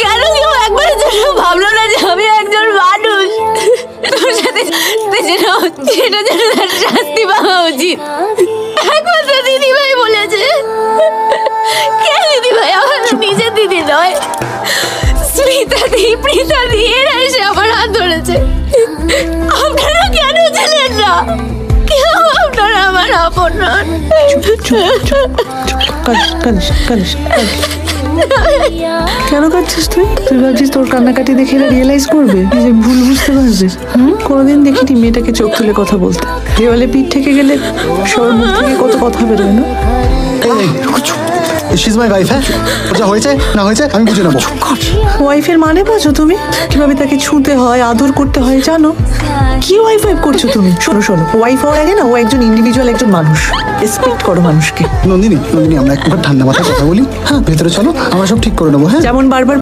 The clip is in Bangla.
কেন কেউ একবারের জন্য ভাবলো না যে আমি একজন মানুষ? তোর সাথে যেটা হচ্ছে এটা যেন তার শাস্তি পাওয়া উচিত। একমাত্র দিদিভাই বলেছে। কে দিদিভাই? আমার নিজের দিদি নয়, স্মিতা দি, প্রীতা দি, এরা এসে আমার হাত ধরেছে। আপনারা কেন ছিলেন না? কেউ আপনারা আমার আপন নন। কেন কাঁদছিস তুই? তুই ভাবছিস তোর কান্নাকাটি দেখে এরা রিয়েলাইজ করবে যে ভুল বুঝতে পারছিস? কোনোদিন দেখিনি মেয়েটাকে চোখ তুলে কথা বলতে। দেওয়ালে পিঠ থেকে গেলে সবার মুখ থেকে কত কথা বেরোয় না? She's my wife, হ্যাঁ? যা হয়েছে না হয়েছে আমি বুঝে নেবো। ওয়াইফের মানে বোঝো তুমি? কিভাবে তাকে ছুঁতে হয়, আদর করতে হয় জানো? কি ওয়াইফ করছো তুমি? শোনো শোনো, ওয়াইফ হওয়ার আগে না ও একজন ইন্ডিভিজুয়াল, একজন মানুষ। রেসপেক্ট করো মানুষকে। নন্দিনী আমরা একবার ঠান্ডা মাথায় কথা বলি। হ্যাঁ, ভেতরে চলো, আমরা সব ঠিক করে নেবো। হ্যাঁ, যেমন বারবার